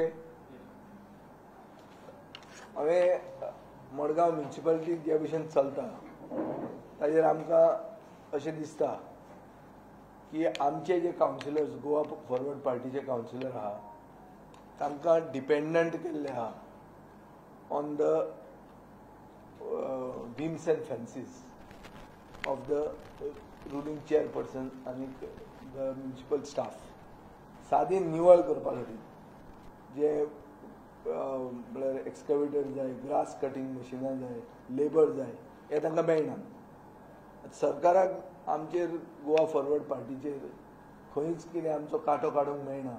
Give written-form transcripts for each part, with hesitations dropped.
Okay. हांवें Madgaon municipality जे भशेन चलता ताजेर आमकां अशें दिसता की आमचे जे कावन्सिलर्स गोवा फॉरवर्ड पार्टीचे कावन्सिलर आहा तांकां डिपेंडंट केल्ले आहा on the whims and fancies of the ruling chairperson and the municipal staff. सादी निवळ करपा खातीर जे म्हळ्यार एक्सकवेटर जाय, ग्रास कटिंग मशिनां जाय, लेबर जाय, हे तांकां मेळना. सरकाराक आमचेर गोवा फॉरवर्ड पार्टीचेर खंयच कितें आमचो कांटो काडूंक मेळना.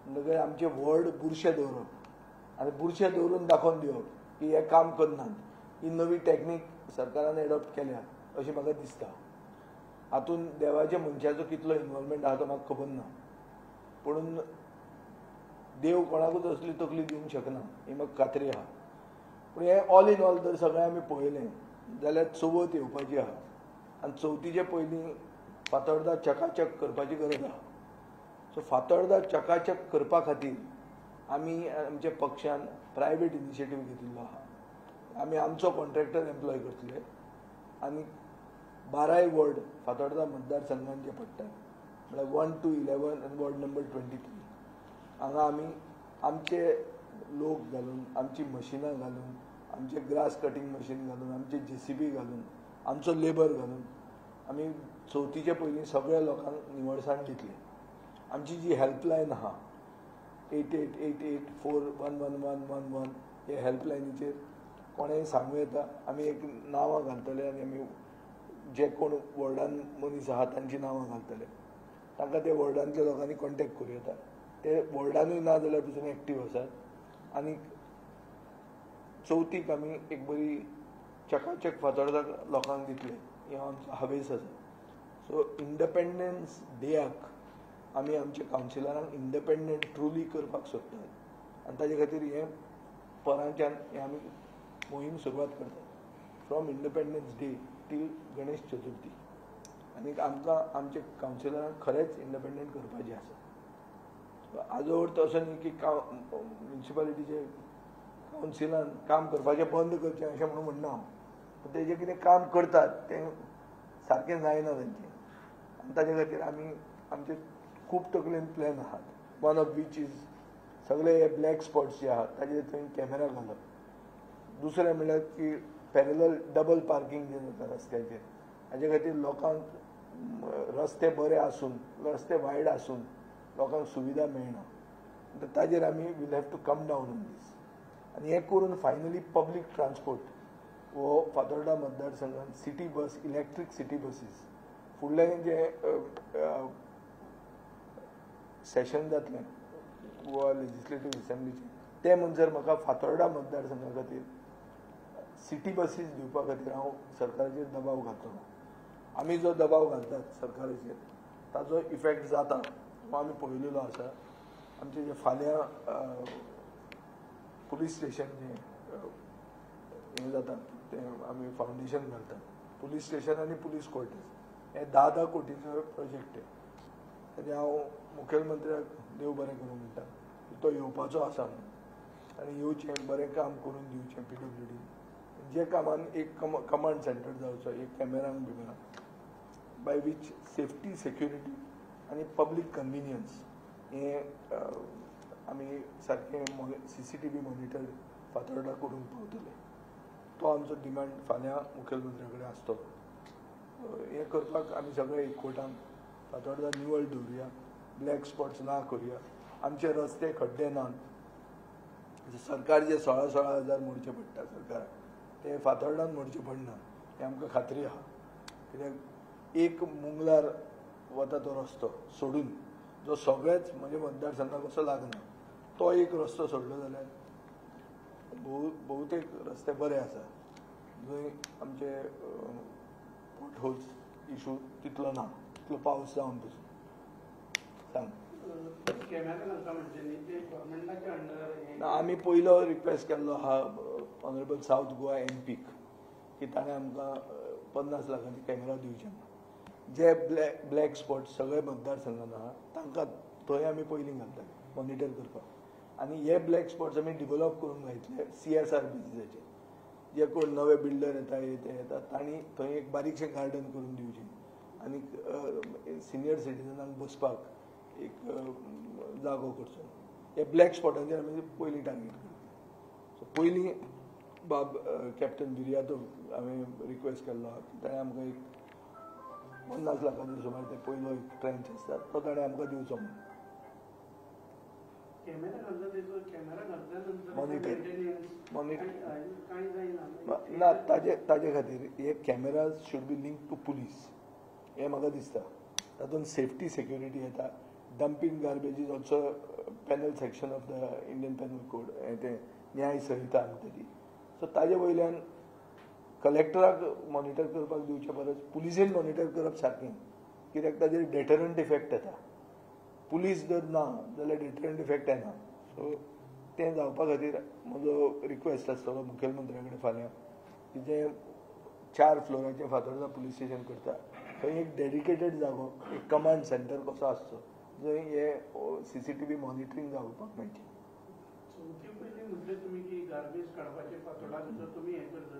म्हणटकीर आमचे व्हड बुरशे दवरप आनी बुरशे दवरून दाखोवन दिवप की हे काम करनात. ही नवी टॅक्नीक सरकारान एडॉप्ट केल्या अशें म्हाका दिसता. हातून देवाच्या मनशाचो कितलो इन्वॉल्वमेंट आहा तो म्हाका खबर ना, पूण देव कोणाकूच असली तकली दिवंक शकना ही म्हाका खात्री आहा. पूण हे ऑल इन ऑल जर सगळें आमी पळयलें जाल्यार चवथ येवपाची आहा आनी चवथीचे पयलीं फातोर्डा चकाचक करपाची गरज आहा. सो फातोर्डा चकाचक करपा खातीर आमी आमच्या पक्षान प्रायवेट इनिशिएटीव घेतिल्लो आहा. आमी आमचो कॉन्ट्रॅक्टर एम्प्लॉय करतले आनी 12 वॉर्ड फातोर्डा मतदारसंघान जे पडटात म्हळ्यार 1 to 11 आनी वॉर्ड नंबर 23 हांगा आमी आमचे लोक घालून, आमची मशिनां घालून, आमचे ग्रास कटिंग मशीन घालून, आमचे JCB घालून, आमचो लेबर घालून आमी चवथीचे पयलीं सगळ्या लोकांक निवळसाण दितली. आमची जी हेल्पलायन आहा 8888411111 हे हेल्पलायनीचेर कोणेंय सांगूं येता. आमी एक नांवां घालतले आनी आमी जे कोण वॉर्डान मनीस आहात तांची नांवां घालतले. तांकां ते वॉर्डांतल्या लोकांनी कॉन्टॅक्ट करूं येता. ते वॉर्डानूय ना जाल्यार पसून एक्टीव आसात आनी चवथीक आमी एक बरी चकाचक फातोर्डा लोकांक दितले हे आमचो हावेस आसा. सो इंडिपेंडन्स डेयाक आमी आमच्या कावन्सिलरांक इंडिपेंडंट ट्रुली करपाक सोदतात आनी ताजे खातीर हे परांच्यान हे आमी मोहीम सुरवात करतात from independence day till Ganesh Chaturthi. आनी आमकां आमच्या कावन्सिलरांक खरेंच इंडिपेंडंट करपाचें आसा. हाजो अर्थ असो न्ही की म्युनिसिपालिटीचे कावन्सिलान काम करपाचें बंद करचें अशें म्हणून म्हणना हांव. पूण तेजें कितें काम करतात तें सारकें जायना तांचें आनी ताजे खातीर आमी आमचे खूब तकलेन प्लॅन आहात. वन ऑफ वीच इज सगळे हे ब्लॅक स्पॉट्स जे आहात ताजेर थंय कॅमेरा घालप. दुसरें म्हणल्यार की पॅरलल डबल पार्किंग जे जाता रस्त्याचेर हाजे खातीर लोकांक रस्ते बरे आसून, रस्ते वायड आसून लोकांक सुविधा मेळना. ताजेर आमी will have to come down on this. आनी हें करून फायनली पब्लीक ट्रान्सपोर्ट हो फातोर्डा मतदारसंघान city bus, electric city buses फुडलें जे सेशन जातलें गोवा लेजिस्लेटीव असेंब्लीचें तें म्हणसर म्हाका फातोर्डा मतदारसंघा खातीर सिटी बसीस दिवपा खातीर हांव सरकाराचेर दबाव घालतलो. आमी जो दबाव घालतात सरकाराचेर ताजो इफेक्ट जाता हो आमी पळयलेलो आसा. आमचे जे फाल्यां पुलीस स्टेशन जे हें जाता तें आमी फावंडेशन घालतात. पुलीस स्टेशन आनी पुलीस क्वॉर्टर्स हे 10 कोटीचो प्रोजेक्ट आहे. ताजें हांव मुखेलमंत्र्याक देव बरें करूं म्हणटा. तो येवपाचो आसा आनी येवचें बरें काम करून दिवचें PWD. जे कामान एक कमांड सेंटर जावचो एक कॅमेरांक बिमेरां बाय वीच सेफ्टी, सेक्युरिटी आनी पब्लीक कन्विनियन्स हें आमी सारकें CCTV मॉनिटर फातोर्डा करून पावतले. तो आमचो डिमांड फाल्यां मुखेलमंत्र्या कडेन आसतलो. हें करपाक आमी सगळे एकवटान फातोर्डा निवळ दवरुया, ब्लॅक स्पॉट्स ना करुया, आमचे रस्ते खड्डे नात. सरकार जे 16,000 मोडचे पडटा सरकाराक ते फातोर्डान मोडचे पडना हें आमकां खात्री आहा. कित्याक एक मुंगलार वता तो रस्तो सोडून जो सगळेच म्हणजे मतदारसंघाक असो लागना तो एक रस्तो सोडलो जाल्यार बहुतेक रस्ते बरे आसा. जंय आमचे पोटहोल्स इशू तितलो ना, तितलो पावस जावन पसून. सांग. आमी पयलो रिक्वेस्ट केल्लो आहा ऑनरेबल सावथ गोवा MPक की ताणें आमकां 50 लाखांचे कॅमेरा दिवचे. जे ब्लॅक स्पॉट सगळे मतदारसंघान आहा तांकां थंय आमी पयलीं घालतात मॉनिटर करपाक. आनी हे ब्लॅक स्पॉट्स आमी डिवेलप करून घातले CSR बेसिसाचेर. जे कोण नवे बिल्डर येता ते येतात तांणी थंय एक बारीकशें गार्डन करून दिवचें आनी सिनियर सिटीजनांक बसपाक एक जागो करचो. हे ब्लॅक स्पॉटांचेर आमी पयलीं टार्गेट करता. सो पयलीं बाब कॅप्टन बिर्यातो हांवें रिक्वेस्ट केल्लो की ताणें आमकां एक 50 लाखांचो सुमार ते पयलो एक ट्रेंच आसता तो ताणें आमकां दिवचो म्हणून. ना ताजे खातीर हे cameras should be link to police हें म्हाका दिसता. तातूंत सेफ्टी सेक्युरिटी येता. Dumping garbage is also penal section of the Indian Penal Code ते न्याय संहिता म्हणटा ती. सो ताजे वयल्यान कलेक्टराक मॉनिटर करपाक दिवचे परस पुलिसेन मॉनिटर करप सारकें, कित्याक ताजेर डेटरंट इफेक्ट येता. पुलीस जर ना जाल्यार डेटरंट इफेक्ट येना. सो तें जावपा खातीर म्हजो रिक्वेस्ट आसतलो मुखेलमंत्र्या कडेन फाल्यां की जे 4 फ्लोराचें फातोर्डा पुलीस स्टेशन करता थंय एक डेडिकेटेड जागो एक कमांड सेंटर कसो आसचो जंय हे CCTV मॉनिटरींग जावपाक मेळचें. तुमी की गार्बेज काडपाचे फातोर्डा भितर तुमी हें करता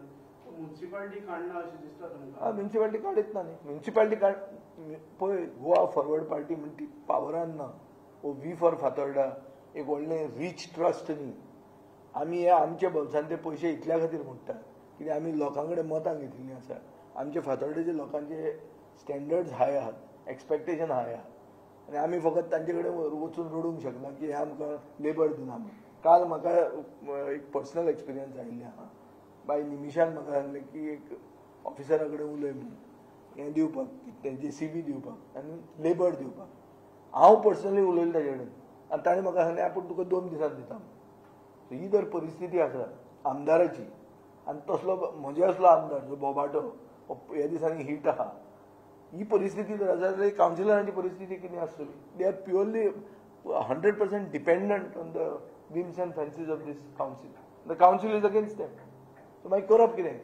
म्युनिसिपालिटी काडना अशें दिसता तुमकां? म्युनिसिपालिटी काडीत ना न्ही. म्युनिसिपालिटी पळय गोवा फॉरवर्ड पार्टी म्हणटा ती पावरान ना. वी फॉर फातोर्डा एक व्हडलें रीच ट्रस्ट न्ही. आमी हे आमचे बोल्सान ते पयशे इतल्या खातीर मोडटा कित्याक आमी लोकां कडेन मतां घेतिल्लीं आसा. आमचे फातोर्डेचे लोकांचे स्टँडर्ड्स हाय आहात, एक्सपेक्टेशन हाय आहा आनी आमी फकत तांचे कडेन वचून रडूंक शकना की हे आमकां लेबर दिना म्हणून. काल म्हाका एक पर्सनल एक्सपिरियन्स आयिल्लें आहा. बाय निमिशान म्हाका सांगलें की एक ऑफिसरा कडेन उलय म्हणून हें दिवपाक तें JCB दिवपाक आनी लेबर दिवपाक. हांव पर्सनली उलयलें ताचे कडेन आनी ताणें म्हाका सांगलें आपूण तुका 2 दिसांत दिता. ही जर परिस्थिती आसा आमदाराची आनी तसलो म्हजे असलो आमदार जो बोबाटो ह्या दिसांनी हीट आहा, ही परिस्थिती जर आसा जाल्यार कावन्सिलरांची परिस्थिती कितें आसतली? They are purely 100% dependent on the whims and fancies of this council. The council is against them. So मागीर करप कितें?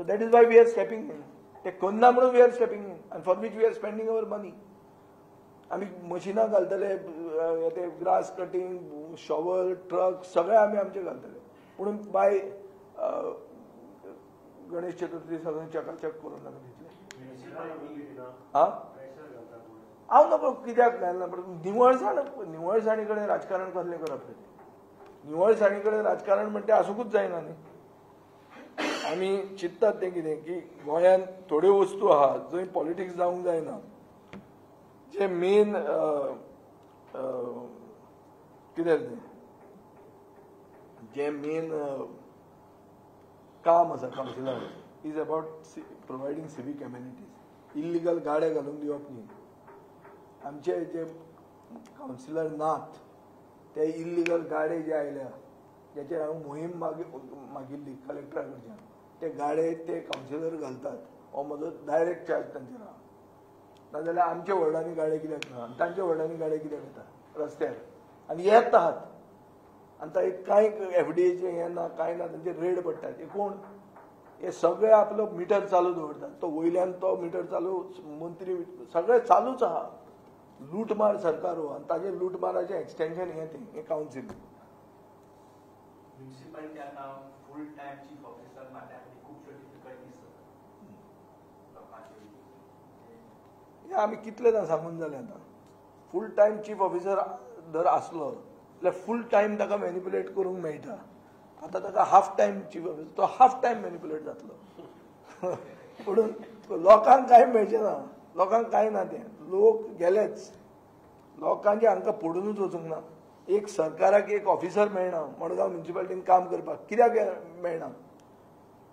So that is why we are stepping in. ते करना म्हणून we are stepping in and for which we are spending our money. आमी मशिनां घालतले, ते ग्रास कटिंग, शॉवर, ट्रक सगळे आमी आमचे घालतले. पूण बाय गणेश चतुर्थी सगळें चकाचक करून घेतले. हांव नको कित्याक घालना निवळसाणी कडेन राजकारण कसलें करप? निवळसाणी कडेन राजकारण म्हणटा तें आसूंकूच जायना न्ही. आमी चिंततात तें कितें की गोंयांत थोड्यो वस्तू आहा जंय पॉलिटिक्स जावंक जायना. जे मेन कितें तें जे मेन काम आसा कावन्सिलराचें is about providing civic amenities. Illegal गाडे घालून दिवप न्ही. आमचे जे कावन्सिलर नात ते इल्लिगल गाडे जे आयल्या ज्याचेर हांवें मोहीम मागिल्ली कलेक्टरा कडच्यान ते गाडे ते कावन्सिलर घालतात हो म्हजो डायरेक्ट चार्ज तांचेर आहा. नाजाल्यार आमच्या वॉर्डांनी गाडे कित्याक ना आनी तांच्या वॉर्डांनी गाडे कित्याक येता रस्त्यार आनी येत आहात आनी तांकां कांय FDAचें हें ना कांय ना तांचेर रेड पडटात. हे कोण? हे सगळे आपलो मिटर चालू दवरतात. तो वयल्यान तो मिटर चालू मंत्री सगळे चालूच आहा. लूटमार सरकार हो आनी ताजे लूटमाराचें एक्सटेंशन हें कावन्सील. म्युनिसिपालिटी आतां फूल टायम चीफ ऑफिसर मारल्या खुबश्यो डिफिकल्टीज हें आमी कितलेदां सांगून जालें आतां. फूल टायम चीफ ऑफिसर जर आसलो जाल्यार फूल टायम ताका मॅनिप्युलेट करूंक मेळटा. आतां ताका हाफ टायम चीफ ऑफिसर तो हाफ टायम मॅनिप्युलेट जातलो. म्हणून लोकांक कांय मेळचें ना. लोकांक कांय ना तें. लोक गेलेच. लोकांचे हांकां पडूनच वचूंक ना. एक सरकाराक एक ऑफिसर मेळना मडगांव म्युनिसिपालिटीन काम करपाक. कित्याक मेळना?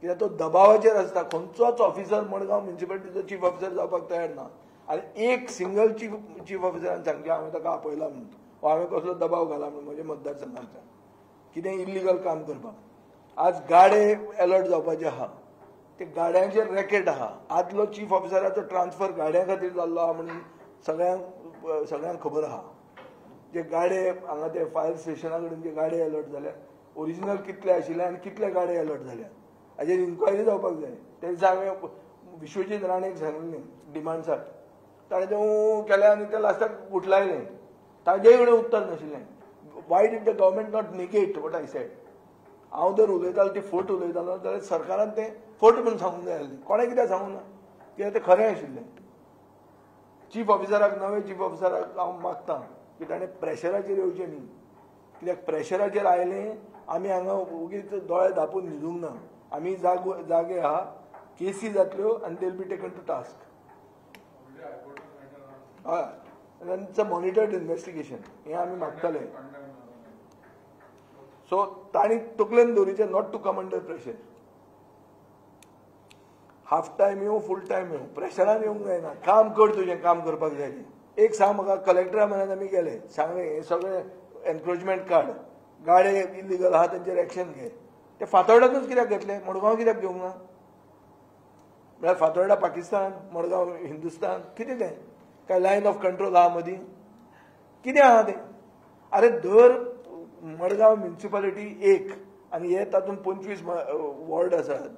कित्याक तो दबावाचेर आसता. खंयचोच ऑफिसर मडगांव म्युनिसिपालिटीचो चीफ ऑफिसर जावपाक तयार ना. आनी एक सिंगल चीफ ऑफिसरान सांगचें हांवें ताका आपयला म्हणून वा हांवें कसलो दबाव घाला म्हणून म्हज्या मतदारसंघांतल्यान कितें इल्लिगल काम करपाक. आज गाडे अलर्ट जावपाचे आहा. ते गाड्यांचेर रॅकेट आहा. आदलो चीफ ऑफिसराचो ट्रान्सफर गाड्यां खातीर जाल्लो आहा म्हणून सगळ्यांक खबर आहा. जे गाडे हांगा ते फायर स्टेशना कडेन जे गाडे अलर्ट जाल्या ओरिजिनल कितले आशिल्ले आनी कितले गाडे अलर्ट जाल्या हाजेर इन्क्वायरी जावपाक जाय. ते दिसा हांवें विश्वजीत राणेक सांगिल्लें डिमांड्साक. ताणें तें केलें आनी तें लास्टाक गुठलायलें. ताजेय कडेन उत्तर नाशिल्लें. Why did the government not negate what I said. हांव जर उलयतालो ती फट उलयतालो जाल्यार सरकारान तें फट म्हणून सांगूंक जाय आसलें. कोणें कित्याक सांगूंक ना, कित्याक तें खरें आशिल्लें. चीफ ऑफिसराक, नवे चीफ ऑफिसराक हांव मागतां की ताणें प्रेशराचेर येवचें न्ही. कित्याक प्रेशराचेर आयलें आमी हांगा उगीच दोळे धांपून न्हिदूंक ना. आमी जागे आहा, केसी जातल्यो आनी they will be taken to task. हय, इट्स अ मॉनिटर्ड इन्व्हेस्टिगेशन हें आमी मागताले. सो तांणी तकलेन दवरिचें not to come under pressure. Half time येवं फूल टायम येवं प्रेशरान येवंक जायना. काम कर, तुजें काम करपाक जाय तें. एक सांग म्हाका, कलेक्टरा म्हऱ्यांत आमी गेले, सांगलें हें सगळें एनक्रोचमेंट काड, गाडे इलिगल आहा तेंचेर एक्शन घे. ते फातोर्डातूच कित्याक घेतले, मडगांव कित्याक घेवंक ना? म्हळ्यार फातोर्डा पाकिस्तान, मडगांव हिंदुस्तान, कितें तें? काय लायन ऑफ कंट्रोल आहा मदीं? कितें आहा तें? अरे दर मडगांव म्युनिसिपालिटी एक आनी हे तातूंत 25 वॉर्ड आसात,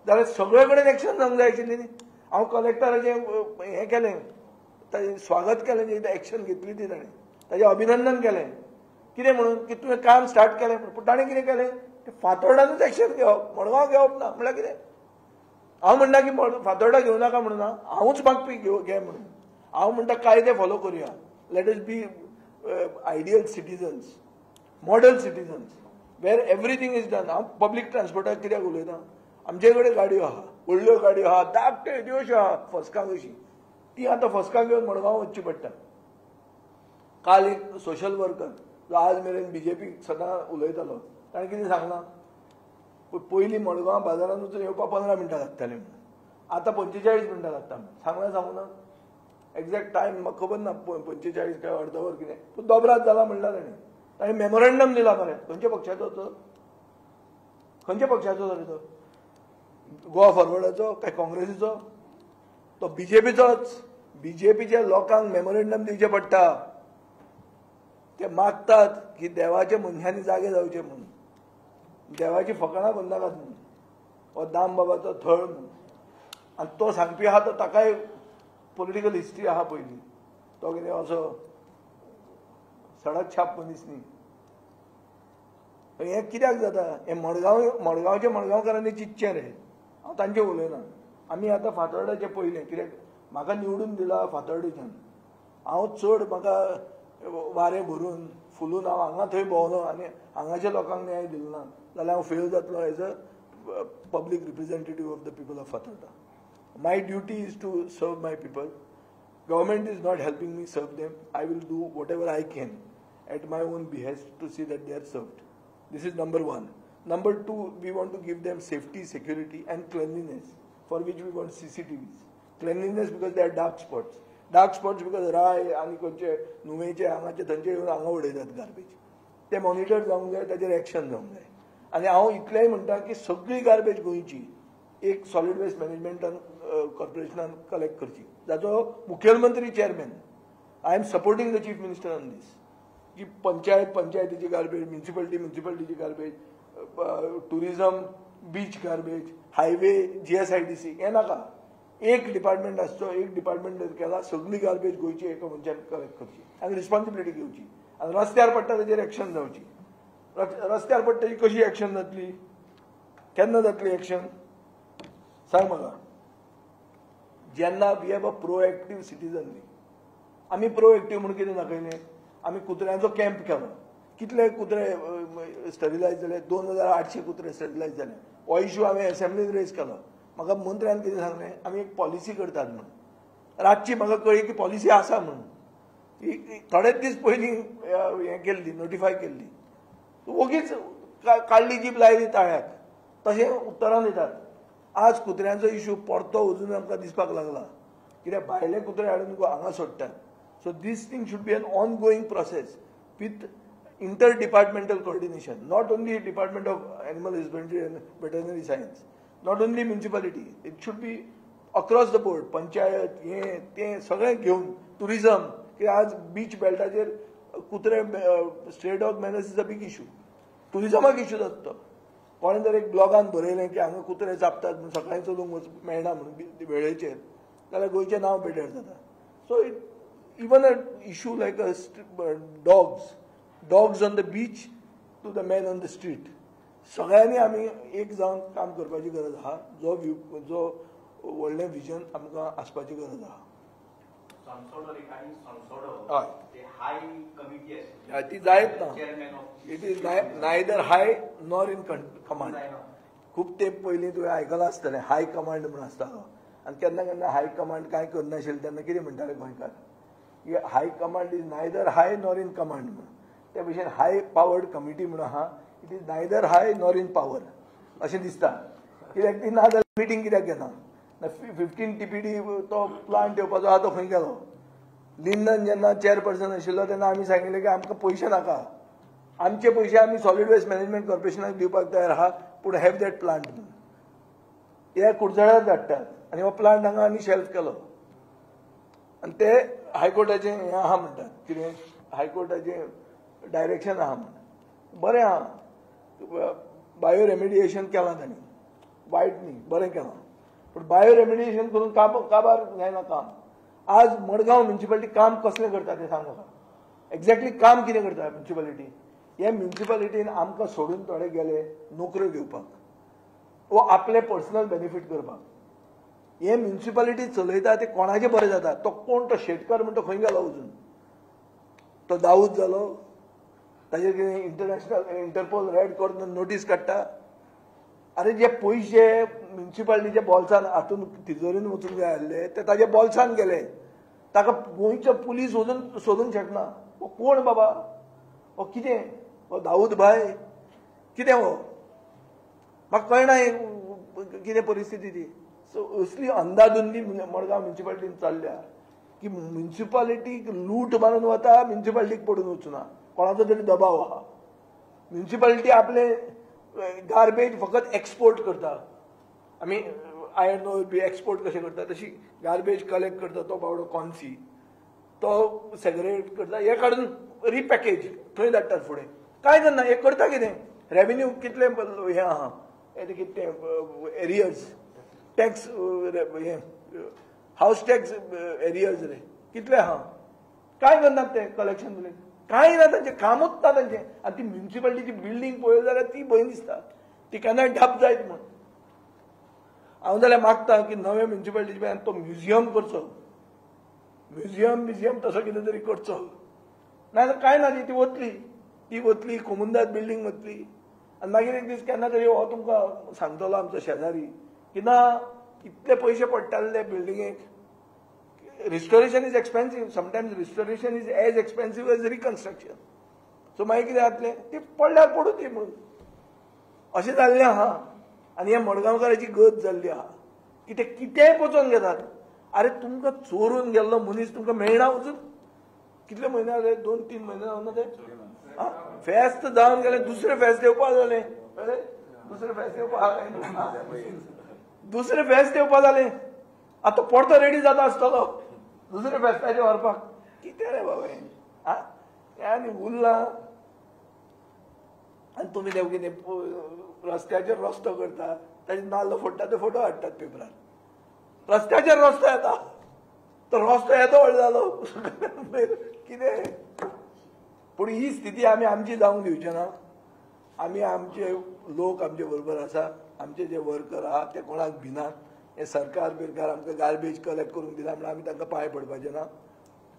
जाल्यार सगळे कडेन एक्शन जावंक जाय आशिल्ली न्ही. हांव कलेक्टराचें हें केलें, ताजें स्वागत केलें, जें एक्शन घेतली ती ताणें, ताजें अभिनंदन केलें. कितें म्हणून की तुवें काम स्टार्ट केलें. पूण ताणें कितें केलें, फातोर्डानूच एक्शन घेवप, मडगांव घेवप ना. म्हळ्यार कितें? हांव म्हणना की फातोर्डा घेवं नाका म्हणून ना, हांवूच मागपी घे म्हणून. हांव म्हणटा कायदे फॉलो करुया. Let us be ideal citizens, model citizens, where everything is done. हांव पब्लीक ट्रान्सपोर्टाक कित्याक उलयतां? आमचे कडेन गाडयो आहा, व्हडल्यो गाडयो आहा, धाकट्यो ज्योश्यो आहा फसकांक अशी. ती आतां फसकांक घेवन मडगांव वचची पडटा. काल एक सोशल वर्कर जो आज मेरेन बीजेपीक सदां उलयतालो, ताणें कितें सांगलां, पयलीं मडगांव बाजारांत वचून येवपाक 15 मिनटां लागतालीं म्हणून, आतां 45 मिनटां लागता म्हणून. सांगलां सांगूं ना? एक्झॅक्ट टायम म्हाका खबर ना, 45 काय अर्द वर कितें, पूण दोबरात जाला म्हणला ताणें. ताणें मेमोरंडम दिला मरे. खंयच्या पक्षाचो तो? खंयच्या पक्षाचो जालो तो? गोवा फॉरवर्डाचो काय काँग्रेसीचो? तो बीजेपीचोच. बीजेपीच्या लोकांक मेमोरंडम दिवचें पडटा. ते मागतात की देवाच्या मनशांनी जागे जावचे म्हणून, देवाची फकाणां करनाकात म्हणून, हो दाम बाबाचो थळ म्हणून. आनी तो सांगपी आहा तो ताकाय पॉलिटिकल हिस्ट्री आहा पयलीं. तो कितें असो सडक छाप मनीस न्ही. हें कित्याक जाता? हें मडगांवच्या मडगांवकारांनी चिंतचें रे. हांव तांचें उलयना. आमी आतां फातोर्डाचें पयलें, कित्याक म्हाका निवडून दिला फातोर्डेच्यान. हांव चड म्हाका वारें भरून फुलून हांव हांगा थंय भोंवलो आनी हांगाच्या लोकांक न्याय दिलो ना जाल्यार हांव फेल जातलो as a public representative of the people of Fatorda. My duty is to serve my people. Government is not helping me serve them. I will do whatever I can at my own behest to see that they are served. This is number one. Number two, we want to give them safety, security and cleanliness, for which we want CCTVs. Cleanliness because there are dark spots. Dark spots because राय आनी खंयचे नुवेचे हांगाचे थंयचे येवन हांगा उडयतात garbage. ते monitor जावंक जाय, ताचेर एक्शन जावंक जाय. आनी हांव इतलेंय म्हणटा की सगळी गार्बेज गोंयची एक सॉलिड वेस्ट मॅनेजमेंटान कॉर्पोरेशनान कलेक्ट करची, जाचो मुखेलमंत्री chairman. I am supporting the chief minister on this. की पंचायतीची गार्बेज, म्युन्सिपालिटीची garbage, tourism, beach garbage, highway, GSIDC हें नाका. एक डिपार्टमेंट आसचो, एक डिपार्टमेंट जर केला सगळी गार्बेज गोंयची एका मनशान कलेक्ट करची आनी रिस्पॉन्सिबिलिटी घेवची. आनी रस्त्यार पडटा ताचेर एक्शन जावची. रस्त्यार पडटा ती कशी एक्शन जातली, केन्ना जातली एक्शन सांग म्हाका? जेन्ना वी हॅव अ प्रोएक्टीव सिटीजन न्ही. आमी प्रोएक्टीव म्हणून कितें दाखयलें? आमी कुत्र्यांचो कॅम्प केलो. कितले कुत्रे स्टरिलायज जाले? 2800 कुत्रे स्टरिलायज जाले. हो इश्यू हांवें असेंब्लीन रेज केलो. म्हाका मंत्र्यान कितें सांगलें, आमी एक पॉलिसी करतात म्हणून. रातची म्हाका कळ्ळी की पॉलिसी आसा म्हणून. थोडेच दीस पयलीं हें केल्ली, नोटिफाय केल्ली. ओगीच काडली जीप लायली ताळ्याक. तशें उतरां दितात. आज कुत्र्यांचो इश्यू परतो अजून आमकां दिसपाक लागला, कित्याक भायले कुत्रे हाडून हांगा सोडटात. So this thing should be an ongoing process with inter departmental coordination. Not only department of animal husbandry and veterinary science, not only municipality, it should be across the board. Panchayat हें तें सगळें घेवन, tourism, की आज beach बेल्टाचेर कुत्रे stray dog menace is a big issue. टुरिझमाक issue जाता तो. कोणें जर एक ब्लॉगान बरयलें की हांगा कुत्रे चाबतात म्हणून सकाळीं चलूंक मेळना म्हणून वेळेचेर, जाल्यार गोंयचें नांव बेड्यार जाता. So even a issue like dogs, dogs on the beach to the man on the street. सगळ्यांनी आमी एक जावन काम करपाची गरज आहा. जो व्हडलें विजन आमकां आसपाची गरज आहा. हय, ती जायत ना. It is neither high nor in command. खूब तेंप पयलीं तुवें आयकलां आसतलें हाय कमांड म्हूण आसतालो, आनी केन्ना केन्ना हाय कमांड कांय करनाशिल्ले तेन्ना कितें म्हणटाले गोंयकार, high command is neither high nor in command म्हणून. त्या भशेन हाय पावर्ड कमिटी म्हणून आहा, it is neither high nor in power अशें दिसता. कित्याक ती ना जाल्यार मिटींग कित्याक घेना. 15 TPD तो प्लांट येवपाचो आहा तो खंय गेलो. लिंडन जेन्ना चेअरपर्सन आशिल्लो तेन्ना आमी सांगिल्लें की आमकां पयशे नाका, आमचे पयशे आमी सॉलिड वेस्ट मॅनेजमेंट कॉर्पोरेशनाक दिवपाक तयार आहा, पूण हॅव दॅट प्लांट म्हणून. हे कुडचड्यार धाडटात आनी हो प्लांट हांगा आनी शेल्फ केलो. आनी ते हायकोर्टाचें हें आहा म्हणटात, कितें हायकोर्टाचें डायरेक्शन आहा म्हणून. बरें आहा, बायो रेमिडिएशन केलां तांणी, वायट न्ही, बरें केलां. पूण बायो रेमिडिएशन करून काबार जायना काम. आज मडगांव म्युनिसिपालिटी काम कसलें करता तें सांग म्हाका. एक्झॅक्टली काम कितें करता म्युनिसिपालिटी. हे म्युनिसिपालिटीन आमकां सोडून थोडे गेले नोकऱ्यो घेवपाक वो आपले पर्सनल बेनिफीट करपाक. हे म्युनिसिपालिटी चलयता ते कोणाचें बरें जाता. तो कोण तो शेटकार म्हणटा खंय गेलो अजून. तो दाऊद जालो, ताजेर कितें इंटरनॅशनल इंटरपोल रेड करून नोटीस काडटा. अरे जे पयशे म्युनिसिपालिटीच्या बॉल्सान हातून तिजोरीन वचूंक जाय आसले ते ताजे बॉल्सान गेले. ताका गोंयचो पुलीस सोदूंक शकना. हो कोण बाबा, हो कितें, हो दाऊद भाय कितें हो, म्हाका कळना कितें परिस्थिती ती. सो असली अंदाधुंदी मडगांव म्युनिसिपालिटीन चल्ल्या की म्युनिसिपालिटीक लूट मारून वता, म्युनिसिपालिटीक पडून वचना. कोणाचो तरी दबाव आहा. म्युनिसिपालिटी आपले गार्बेज फकत एक्सपोर्ट करता. आमी आयर्न ऑयल बी एक्सपोर्ट कशें करता तशी गार्बेज कलेक्ट करता तो बावडो कॉन्सी, तो सेग्रेगेट करता, हे काडून रिपॅकेज थंय धाडटात फुडें. कांय करना. हे करता कितें, रेव्हेन्यू कितले हे आहा, कितें एरियर्स टॅक्स, हे हाऊस टॅक्स एरियर्स रे कितले आहा. कांय करनात ते कलेक्शन बिलेक्शन, कांय ना तांचें, कामूच ना तांचें. आनी ती म्युनिसिपालिटीची बिल्डींग पळयली जाल्यार ती भंय दिसता, ती केन्नाय ठप जायत म्हूण. हांव जाल्यार मागता की नवे म्युनिसिपालिटीचे तो म्युझियम करचो. म्युझियम तसो कितें तरी करचो. नाजाल्यार कांय ना, ती वतली कोमुंदात बिल्डींग वतली. आनी मागीर एक दीस केन्ना तरी हो तुमकां सांगतलो आमचो शेजारी की ना इतले पयशे पडटाले बिल्डिंगेक. Restoration is expensive. Sometimes restoration is as expensive as reconstruction. So मागीर कितें जातलें, ती पडल्यार पडू ती म्हणून अशें जाल्लें आहा. आनी हे मडगांवकाराची गत जाल्ली आहा की ते कितेंय पचोवन घेतात. अरे तुमकां चोरून गेल्लो मनीस तुमकां मेळना वचून. कितले म्हयने जाले, 2-3 म्हयने जावना ते. फेस्त जावन गेले, दुसरें फेस्त येवपा जालें. दुसरें फेस्त येवपा जालें. आतां परतो रेडी जाता आसतलो दुसऱ्या फेस्ताचेर व्हरपाक. कितें रे बाबा हें आनी उरलां. आनी तुमी ते कितें रस्त्याचेर रस्तो करता, ताजे नाल्ल फोडटा ते फोटो हाडटात पेपरार. रस्त्याचेर रस्तो येता, तो रस्तो येदो व्हड जालो कितें. पूण ही स्थिती आमी आमची जावंक दिवचे ना. आमी आमचे लोक आमचे बरोबर आसा. आमचे जे वर्कर आहा ते कोणाक भिनात. हे सरकार बिरकार आमकां गार्बेज कलेक्ट करूंक दिना म्हणून आमी तांकां पांय पडपाचे ना.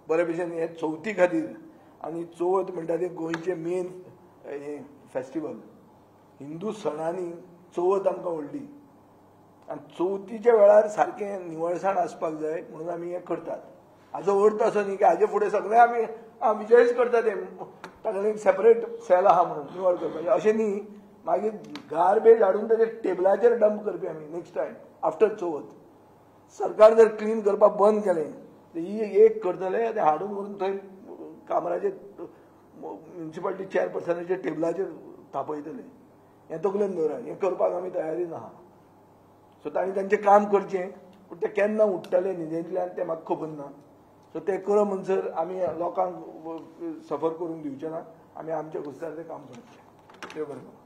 बरे भशेन हे चवथी खातीर, आनी चवथ म्हणटा ती गोंयचे मेन हे फेस्टिवल. हिंदू सणांनी चवथ आमकां व्हडली. आनी चवथीच्या वेळार सारकें निवळसाण आसपाक जाय म्हणून आमी हें करतात. हाजो अर्थ असो न्ही की हाजे फुडें सगळे आमी विजयच करतात. ताका एक सेपरेट सेल आहा म्हणून निवळ करपाचें अशें न्ही. मागीर गार्बेज हाडून ताजे टेबलाचेर डंप करपी आमी नेक्स्ट टायम आफ्टर चवथ. सरकार जर क्लीन करपाक बंद केलें ही एक करतले आनी हाडून व्हरून थंय कामराचेर म्युनिसिपालिटी चेअरपर्सनाच्या टेबलाचेर थापयतले. हें तकलेन दवरा. हें करपाक आमी तयारीन आहा. सो तांणी तांचें काम करचें, पूण तें केन्ना उठटलें न्हिदेंतल्यान तें म्हाका खबर ना. सो तें कर म्हणसर आमी लोकांक सफर करूंक दिवचे ना. आमी आमच्या घुस्तार तें काम करतले. देव बरें.